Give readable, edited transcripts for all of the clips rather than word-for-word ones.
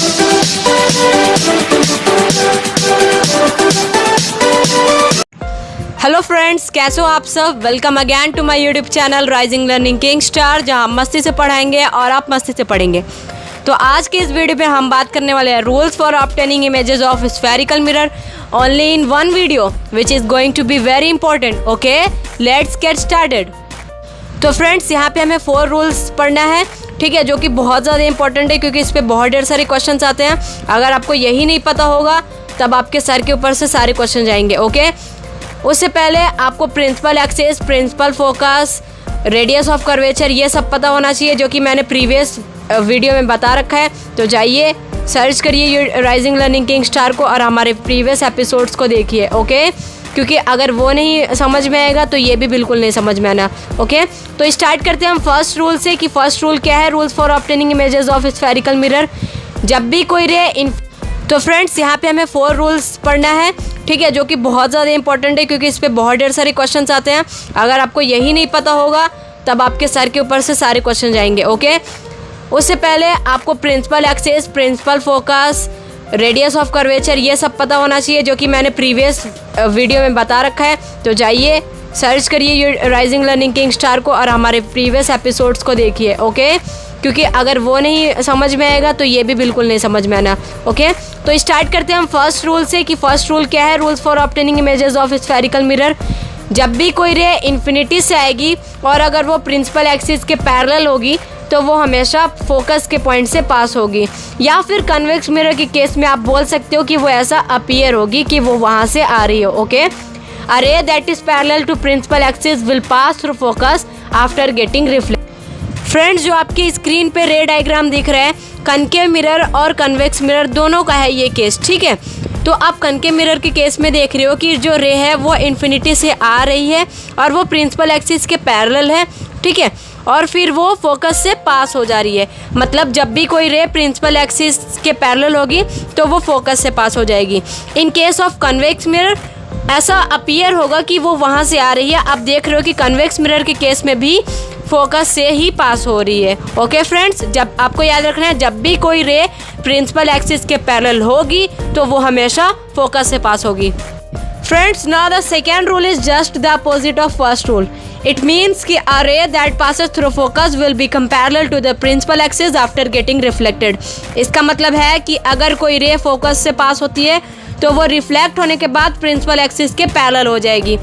Hello friends, कैसे हो आप सब। Welcome again to my YouTube channel rising learning king star, जहां हम मस्ती से पढ़ाएंगे और आप मस्ती से पढ़ेंगे। तो आज के इस वीडियो पे हम बात करने वाले हैं rules for obtaining images of spherical mirror only in one video which is going to be very important. Okay, let's get started. तो फ्रेंड्स, यहाँ पे हमें 4 रूल्स पढ़ना है, ठीक है, जो कि बहुत ज़्यादा इंपॉर्टेंट है क्योंकि इस पर बहुत ढेर सारे क्वेश्चन आते हैं। अगर आपको यही नहीं पता होगा तब आपके सर के ऊपर से सारे क्वेश्चन जाएंगे। ओके, उससे पहले आपको principal axis, principal focus, radius of curvature ये सब पता होना चाहिए, जो कि मैंने प्रीवियस वीडियो में बता रखा है। तो जाइए सर्च करिए राइजिंग लर्निंग किंग स्टार को और हमारे प्रीवियस एपिसोड्स को देखिए। ओके, क्योंकि अगर वो नहीं समझ में आएगा तो ये भी बिल्कुल नहीं समझ में आना। ओके, तो स्टार्ट करते हैं हम फर्स्ट रूल से कि फर्स्ट रूल क्या है rules for obtaining images of spherical mirror. जब भी कोई रे तो फ्रेंड्स, यहाँ पे हमें 4 रूल्स पढ़ना है, ठीक है, जो कि बहुत ज़्यादा इंपॉर्टेंट है क्योंकि इस पर बहुत ढेर सारे क्वेश्चन आते हैं। अगर आपको यही नहीं पता होगा तब आपके सर के ऊपर से सारे क्वेश्चन जाएंगे। ओके, उससे पहले आपको principal axis, principal focus, radius of curvature ये सब पता होना चाहिए, जो कि मैंने प्रीवियस वीडियो में बता रखा है। तो जाइए सर्च करिए राइजिंग लर्निंग किंग स्टार को और हमारे प्रीवियस एपिसोड्स को देखिए। ओके, क्योंकि अगर वो नहीं समझ में आएगा तो ये भी बिल्कुल नहीं समझ में आना। ओके, तो स्टार्ट करते हैं हम फर्स्ट रूल से कि फर्स्ट रूल क्या है rules for obtaining images of spherical mirror. जब भी कोई रे इन्फिनिटी से आएगी और अगर वो प्रिंसिपल एक्सिस के पैरेलल होगी तो वो हमेशा फोकस के पॉइंट से पास होगी, या फिर कन्वेक्स मिरर के केस में आप बोल सकते हो कि वो ऐसा अपीयर होगी कि वो वहाँ से आ रही हो। Okay, a ray that is parallel to principal axis will pass through focus after getting reflect. Friends, जो आपकी स्क्रीन पे रे डायग्राम दिख रहा है, कनकेव मिरर और कन्वेक्स मिरर दोनों का है ये केस, ठीक है। तो आप कनकेव मिरर के केस में देख रहे हो कि जो रे है वो इन्फिनिटी से आ रही है और वो प्रिंसिपल एक्सिस के पैरेलल है, ठीक है, और फिर वो फोकस से पास हो जा रही है। मतलब जब भी कोई रे प्रिंसिपल एक्सिस के पैरेलल होगी तो वो फोकस से पास हो जाएगी। In case of convex mirror ऐसा अपीयर होगा कि वो वहाँ से आ रही है। आप देख रहे हो कि कन्वेक्स मिरर के केस में भी फोकस से ही पास हो रही है। ओके फ्रेंड्स, जब आपको याद रखना है जब भी कोई रे प्रिंसिपल एक्सिस के पैरेलल होगी तो वो हमेशा फोकस से पास होगी। Friends, now the second rule is just the opposite of first rule. It means कि a ray that passes through focus will become parallel to the principal axis after getting reflected। इसका मतलब है कि अगर कोई रे फोकस से पास होती है तो वो रिफ्लेक्ट होने के बाद प्रिंसिपल एक्सिस के पैरेलल हो जाएगी।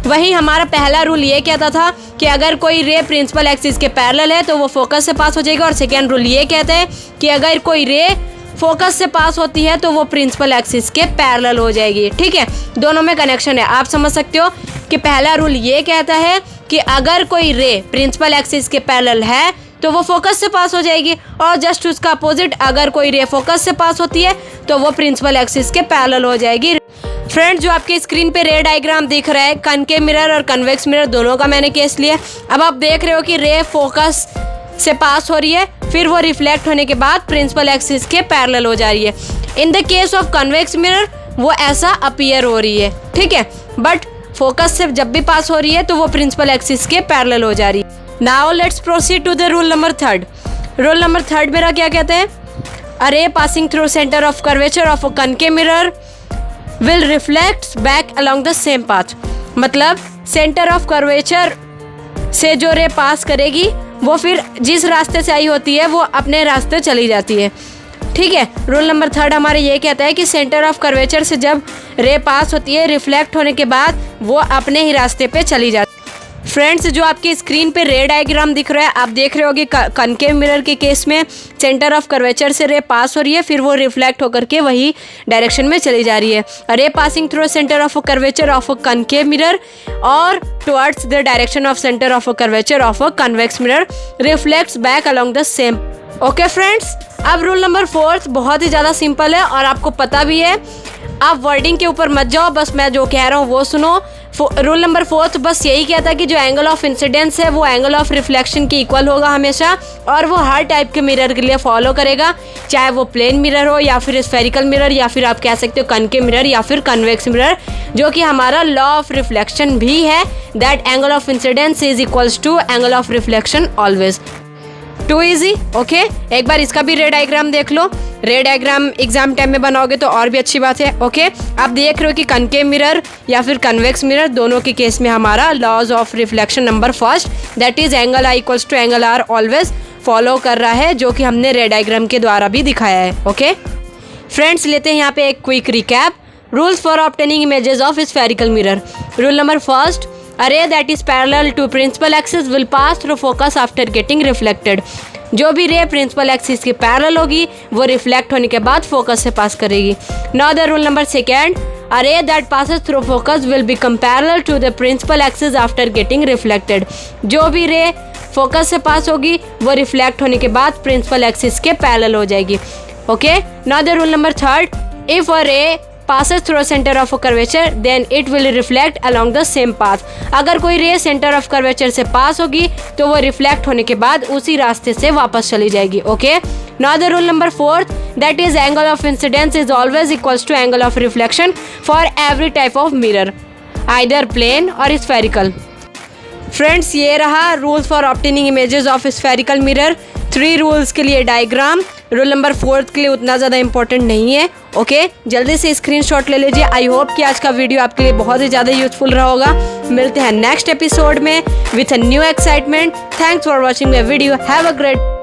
वहीं हमारा पहला रूल ये कहता था कि अगर कोई रे प्रिंसिपल एक्सिस के पैरेलल है तो वो फोकस से पास हो जाएगा, और सेकेंड रूल ये कहता है कि अगर कोई रे फोकस से पास होती है तो वो प्रिंसिपल एक्सिस के पैरेलल हो जाएगी, ठीक है। दोनों में कनेक्शन है, आप समझ सकते हो कि पहला रूल ये कहता है कि अगर कोई रे प्रिंसिपल एक्सिस के पैरेलल है तो वो फोकस से पास हो जाएगी, और जस्ट उसका अपोजिट अगर कोई रे फोकस से पास होती है तो वो प्रिंसिपल एक्सिस के पैरेलल हो जाएगी। फ्रेंड्स, जो आपके स्क्रीन पे रे डायग्राम दिख रहा है, कनकेव मिरर और कन्वेक्स मिरर दोनों का मैंने केस लिया। अब आप देख रहे हो कि रे फोकस से पास हो रही है, फिर वो रिफ्लेक्ट होने के बाद प्रिंसिपल एक्सिस के पैरेलल हो जा रही है। In the case of convex mirror वो ऐसा अपीयर हो रही है, ठीक है, बट फोकस से जब भी पास हो रही है तो वो प्रिंसिपल एक्सिस के पैरेलल हो जा रही है। Now let's proceed to the rule number 3। Rule number 3 मेरा क्या कहते हैं, a ray passing through centre of curvature of a concave mirror will reflect back along the same path. मतलब सेंटर ऑफ कर्वेचर से जो रे पास करेगी वो फिर जिस रास्ते से आई होती है वो अपने रास्ते चली जाती है, ठीक है। रूल नंबर 3 हमारे ये कहता है कि सेंटर ऑफ कर्वेचर से जब रे पास होती है रिफ्लेक्ट होने के बाद वो अपने ही रास्ते पे चली जाती है। फ्रेंड्स, जो आपकी स्क्रीन पे रे डायग्राम दिख रहा है, आप देख रहे होगे कनकेव मिरर के केस में सेंटर ऑफ कर्वेचर से रे पास हो रही है, फिर वो रिफ्लेक्ट होकर के वही डायरेक्शन में चली जा रही है। Ray passing through centre of curvature of a concave mirror और towards the direction of centre of curvature of a convex mirror reflects back along the same. Okay friends, अब रूल नंबर 4 बहुत ही ज़्यादा simple है और आपको पता भी है। आप वर्डिंग के ऊपर मत जाओ, बस मैं जो कह रहा हूँ वो सुनो। रूल नंबर 4 बस यही कहता है कि जो एंगल ऑफ इंसिडेंस है वो एंगल ऑफ रिफ्लेक्शन के इक्वल होगा हमेशा, और वो हर टाइप के मिरर के लिए फॉलो करेगा, चाहे वो प्लेन मिरर हो या फिर स्फेरिकल मिरर या फिर आप कह सकते हो कनकेव मिरर या फिर कन्वेक्स मिरर, जो कि हमारा लॉ ऑफ रिफ्लेक्शन भी है, that angle of incidence is equals to angle of reflection always. Too easy. Okay, एक बार इसका भी रे डायग्राम देख लो। रे डायग्राम एग्जाम टाइम में बनाओगे तो और भी अच्छी बात है। ओके, आप देख रहे हो कि कनकेव मिरर या फिर कन्वेक्स मिरर, दोनों के केस में हमारा laws of reflection number first, that is angle I equals to angle R always follow कर रहा है, जो कि हमने रे डायग्राम के द्वारा भी दिखाया है। ओके फ्रेंड्स, लेते हैं यहाँ पे एक quick recap. Rules for obtaining images of spherical mirror. Rule number first, a ray that is parallel to principal axis will pass through focus after getting reflected। जो भी रे प्रिंसिपल एक्सिस के parallel होगी वो रिफ्लेक्ट होने के बाद focus से पास करेगी। Now the rule number second, a ray that passes through focus will become parallel to the principal axis after getting reflected। जो भी रे फोकस से पास होगी वो रिफ्लेक्ट होने के बाद प्रिंसिपल एक्सिस के पैरेलल हो जाएगी। Okay, now the rule number third, if a ray passes through a center of a curvature then it will reflect along the same path। अगर कोई रे सेंटर ऑफ कर्वेचर से पास होगी तो वो रिफ्लेक्ट होने के बाद उसी रास्ते से वापस चली जाएगी। Okay, now the rule number fourth, that is angle of incidence is always equals to angle of reflection for every type of mirror, either plane और स्फेरिकल। फ्रेंड्स, ये रहा rules for obtaining images of spherical mirror. 3 rules के लिए diagram, rule number 4 के लिए उतना ज़्यादा important नहीं है। ओके, जल्दी से स्क्रीनशॉट ले लीजिए। आई होप कि आज का वीडियो आपके लिए बहुत ही ज़्यादा यूजफुल रहा होगा। मिलते हैं नेक्स्ट एपिसोड में with a new excitement. Thanks for watching my video. Have a great